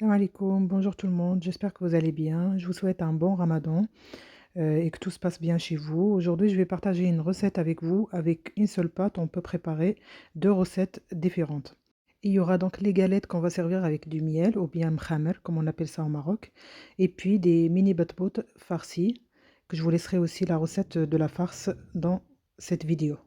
Salam alaikum, bonjour tout le monde, j'espère que vous allez bien. Je vous souhaite un bon ramadan et que tout se passe bien chez vous. Aujourd'hui, je vais partager une recette avec vous. Avec une seule pâte, on peut préparer deux recettes différentes. Il y aura donc les galettes qu'on va servir avec du miel ou bien mkhamer, comme on appelle ça au Maroc, et puis des mini batbout farcis, que je vous laisserai aussi la recette de la farce dans cette vidéo.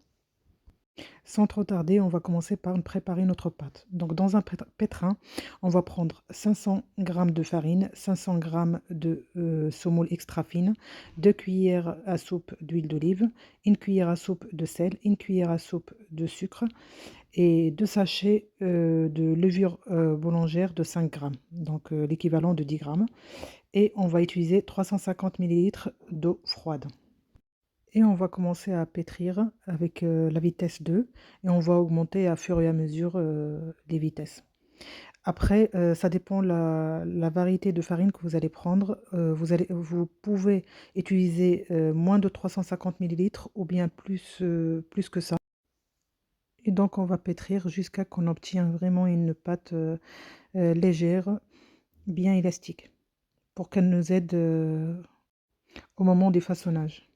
Sans trop tarder, on va commencer par préparer notre pâte. Donc dans un pétrin, on va prendre 500 g de farine, 500 g de semoule extra fine, 2 cuillères à soupe d'huile d'olive, une cuillère à soupe de sel, une cuillère à soupe de sucre et 2 sachets de levure boulangère de 5 g, donc l'équivalent de 10 g. Et on va utiliser 350 ml d'eau froide. Et on va commencer à pétrir avec la vitesse 2 et on va augmenter à fur et à mesure les vitesses. Après, ça dépend la variété de farine que vous allez prendre. Vous pouvez utiliser moins de 350 millilitres ou bien plus que ça. Et donc, on va pétrir jusqu'à qu'on obtient vraiment une pâte légère, bien élastique, pour qu'elle nous aide au moment du façonnage.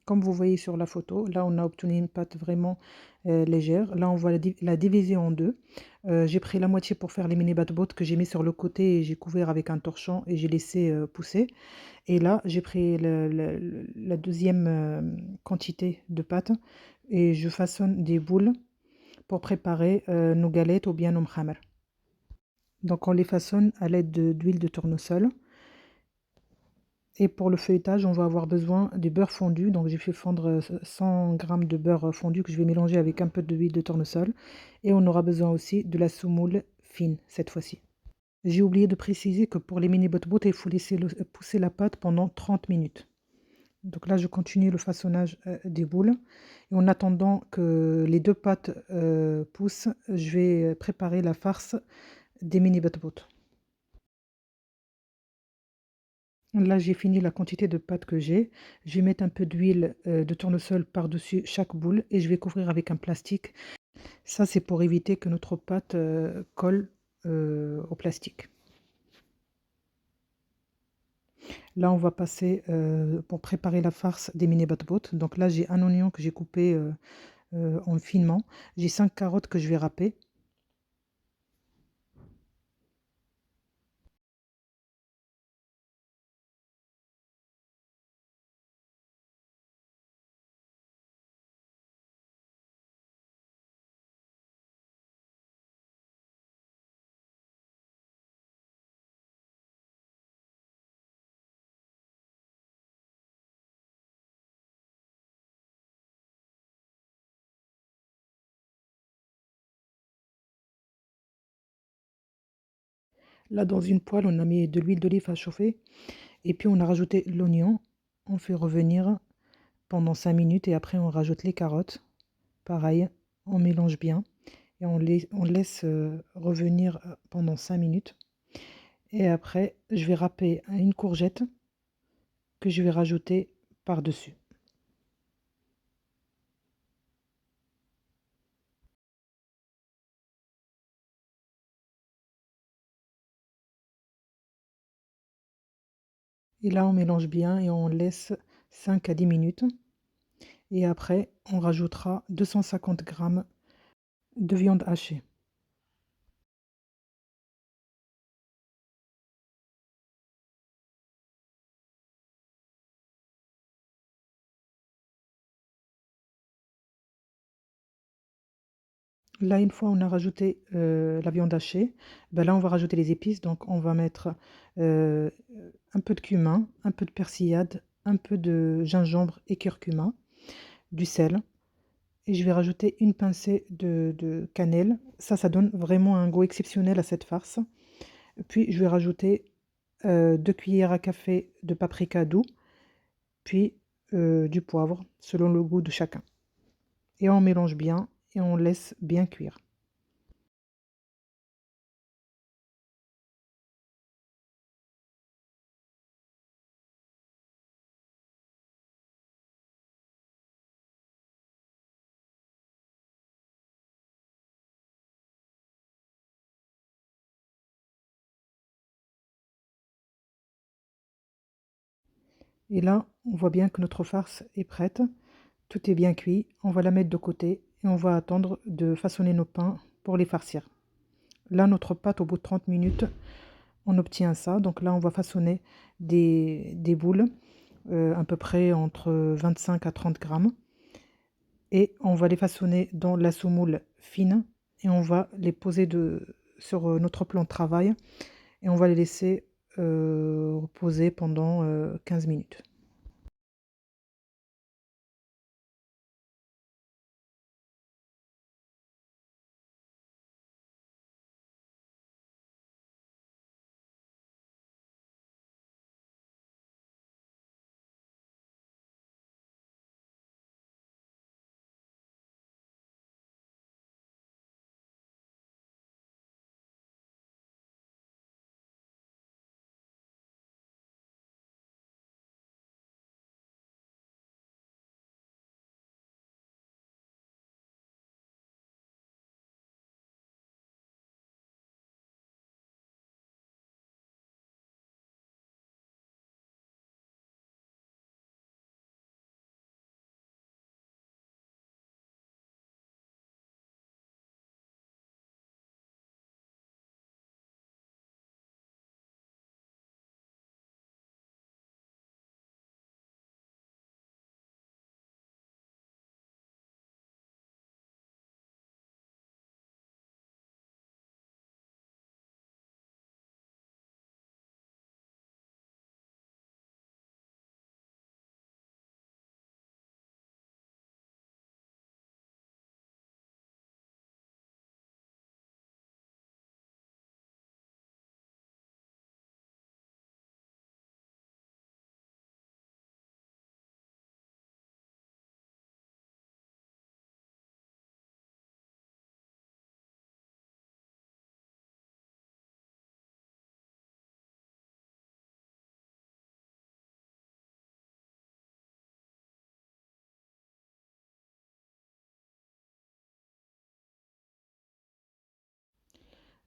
Comme vous voyez sur la photo, là on a obtenu une pâte vraiment légère. Là on va la diviser en deux. J'ai pris la moitié pour faire les mini batbots que j'ai mis sur le côté et j'ai couvert avec un torchon et j'ai laissé pousser. Et là j'ai pris la deuxième quantité de pâte et je façonne des boules pour préparer nos galettes ou bien nos mkhamer. Donc on les façonne à l'aide d'huile de tournesol. Et pour le feuilletage, on va avoir besoin du beurre fondu. Donc j'ai fait fondre 100 g de beurre fondu que je vais mélanger avec un peu d'huile de tournesol. Et on aura besoin aussi de la semoule fine cette fois-ci. J'ai oublié de préciser que pour les mini bot il faut laisser pousser la pâte pendant 30 minutes. Donc là, je continue le façonnage des boules. Et en attendant que les deux pâtes poussent, je vais préparer la farce des mini bot. Là, j'ai fini la quantité de pâte que j'ai. Je vais mettre un peu d'huile de tournesol par-dessus chaque boule et je vais couvrir avec un plastique. Ça, c'est pour éviter que notre pâte colle au plastique. Là, on va passer pour préparer la farce des mini batbots. Donc là, j'ai un oignon que j'ai coupé en finement. J'ai 5 carottes que je vais râper. Là, dans une poêle, on a mis de l'huile d'olive à chauffer. Et puis, on a rajouté l'oignon. On fait revenir pendant 5 minutes et après, on rajoute les carottes. Pareil, on mélange bien. Et on laisse revenir pendant 5 minutes. Et après, je vais râper une courgette que je vais rajouter par-dessus. Et là, on mélange bien et on laisse 5 à 10 minutes. Et après, on rajoutera 250 grammes de viande hachée. Là, une fois on a rajouté la viande hachée, ben là, on va rajouter les épices. Donc, on va mettre euh, un peu de cumin, un peu de persillade, un peu de gingembre et curcuma, du sel. Et je vais rajouter une pincée de cannelle. Ça donne vraiment un goût exceptionnel à cette farce. Puis je vais rajouter 2 cuillères à café de paprika doux, puis du poivre selon le goût de chacun. Et on mélange bien et on laisse bien cuire. Et là, on voit bien que notre farce est prête. Tout est bien cuit. On va la mettre de côté et on va attendre de façonner nos pains pour les farcir. Là, notre pâte, au bout de 30 minutes, on obtient ça. Donc là, on va façonner des boules, à peu près entre 25 à 30 grammes. Et on va les façonner dans la semoule fine et on va les poser sur notre plan de travail et on va les laisser reposer pendant 15 minutes.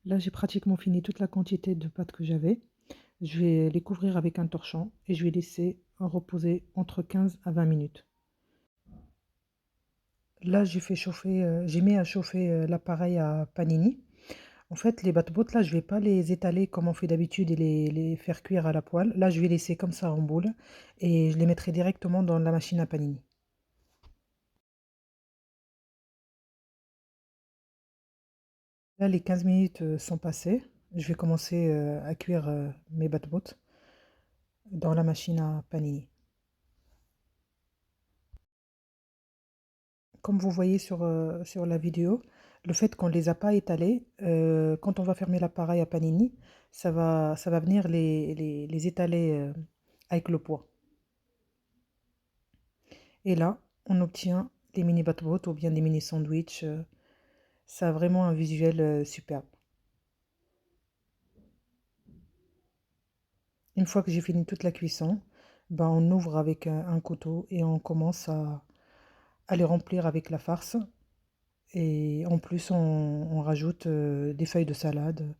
Là, j'ai pratiquement fini toute la quantité de pâtes que j'avais. Je vais les couvrir avec un torchon et je vais laisser reposer entre 15 à 20 minutes. Là, j'ai mis à chauffer l'appareil à panini. En fait, les batbotes, là, je vais pas les étaler comme on fait d'habitude et les faire cuire à la poêle. Là, je vais laisser comme ça en boule et je les mettrai directement dans la machine à panini. Là, les 15 minutes sont passées. Je vais commencer à cuire mes batbotes dans la machine à panini. Comme vous voyez sur la vidéo, le fait qu'on ne les a pas étalés, quand on va fermer l'appareil à panini, ça va venir les étaler avec le poids. Et là, on obtient des mini batbots ou bien des mini sandwichs. Ça a vraiment un visuel superbe. Une fois que j'ai fini toute la cuisson, ben on ouvre avec un couteau et on commence à les remplir avec la farce. Et en plus, on rajoute des feuilles de salade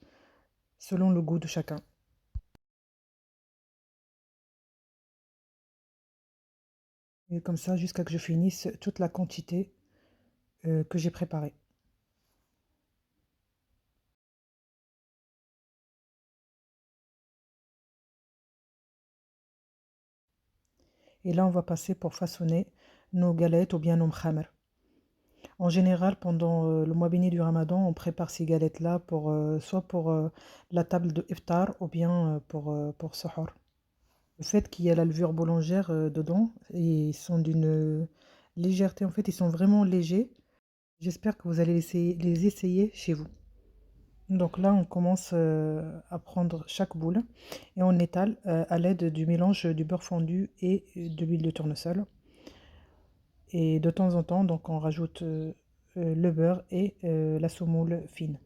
selon le goût de chacun. Et comme ça, jusqu'à que je finisse toute la quantité que j'ai préparée. Et là, on va passer pour façonner nos galettes ou bien nos mkhamer. En général, pendant le mois béni du Ramadan, on prépare ces galettes-là soit pour la table de iftar ou bien pour sahur. Le fait qu'il y a la levure boulangère dedans, ils sont d'une légèreté, en fait, ils sont vraiment légers. J'espère que vous allez les essayer chez vous. Donc là, on commence à prendre chaque boule et on étale à l'aide du mélange du beurre fondu et de l'huile de tournesol. Et de temps en temps, donc on rajoute le beurre et la semoule fine.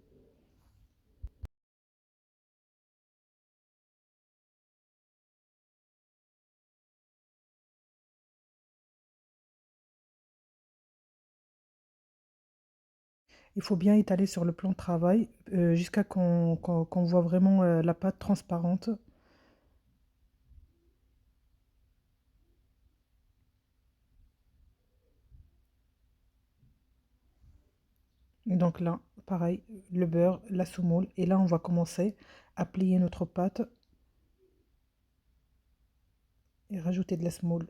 Il faut bien étaler sur le plan de travail jusqu'à qu'on voit vraiment la pâte transparente. Donc là, pareil, le beurre, la semoule. Et là, on va commencer à plier notre pâte et rajouter de la semoule.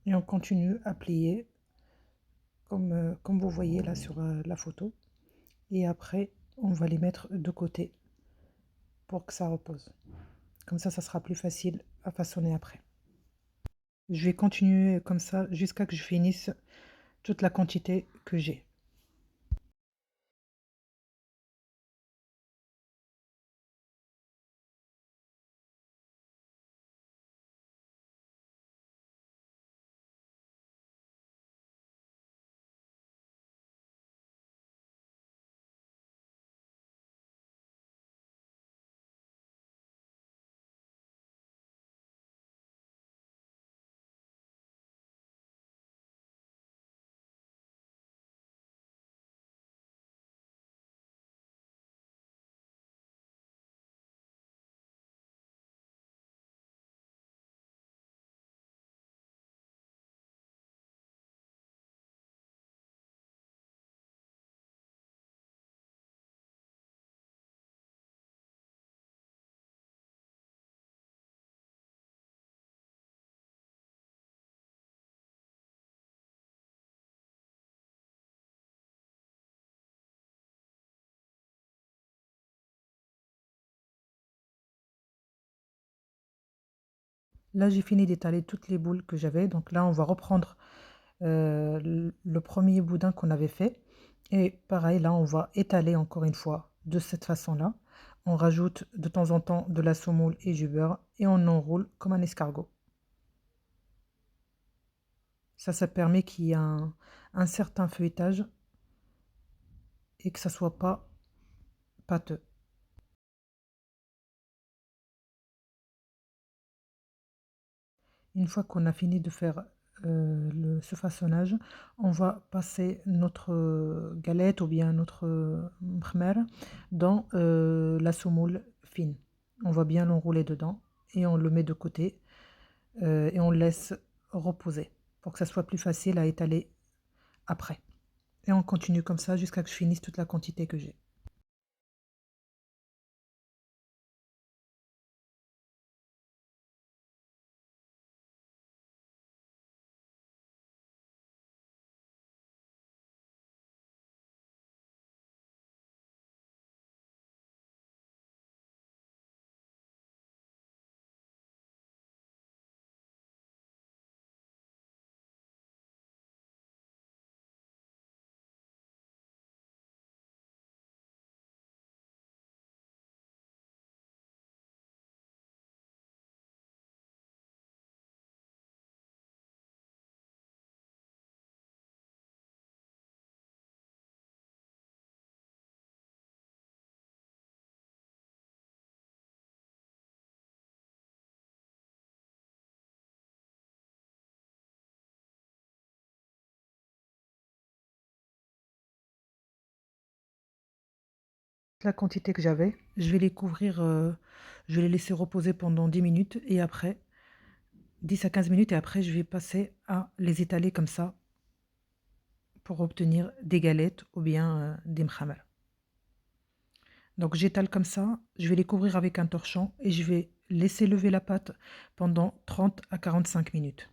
Et on continue à plier comme vous voyez là sur la photo. Et après, on va les mettre de côté pour que ça repose. Comme ça sera plus facile à façonner après. Je vais continuer comme ça jusqu'à que je finisse toute la quantité que j'ai. Là, j'ai fini d'étaler toutes les boules que j'avais. Donc là, on va reprendre le premier boudin qu'on avait fait. Et pareil, là, on va étaler encore une fois de cette façon-là. On rajoute de temps en temps de la semoule et du beurre et on enroule comme un escargot. Ça permet qu'il y ait un certain feuilletage et que ça soit pas pâteux. Une fois qu'on a fini de faire ce façonnage, on va passer notre galette ou bien notre mkhmer dans la semoule fine. On va bien l'enrouler dedans et on le met de côté et on le laisse reposer pour que ça soit plus facile à étaler après. Et on continue comme ça jusqu'à ce que je finisse toute la quantité que j'ai. La quantité que j'avais, je vais les couvrir, je vais les laisser reposer pendant 10 minutes et après 10 à 15 minutes et après je vais passer à les étaler comme ça pour obtenir des galettes ou bien des mkhamal. Donc j'étale comme ça, je vais les couvrir avec un torchon et je vais laisser lever la pâte pendant 30 à 45 minutes.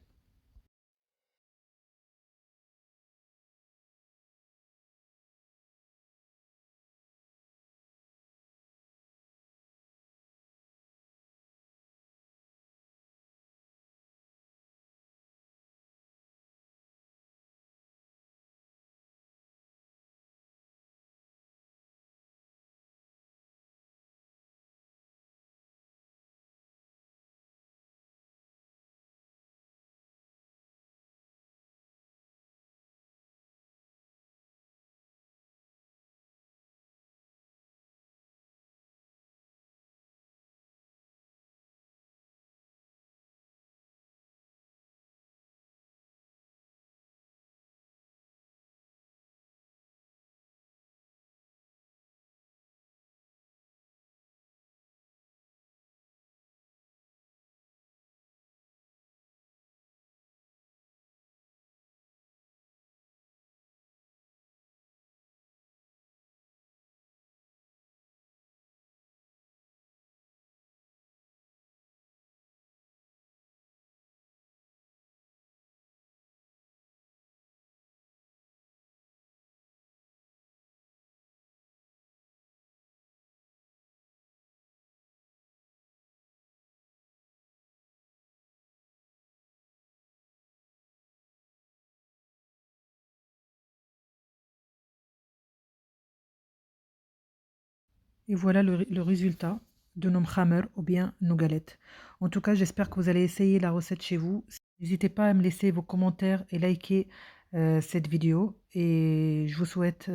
Et voilà le résultat de nos mkhamer ou bien nos galettes. En tout cas, j'espère que vous allez essayer la recette chez vous. N'hésitez pas à me laisser vos commentaires et liker cette vidéo. Et je vous souhaite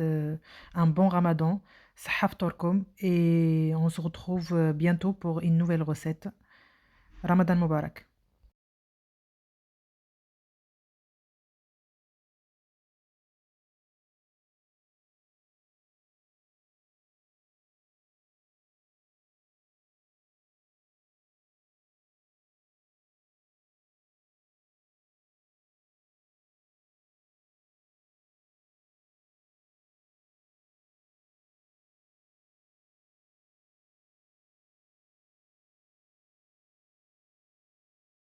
un bon Ramadan. Sahaf Torkom. Et on se retrouve bientôt pour une nouvelle recette. Ramadan Mubarak.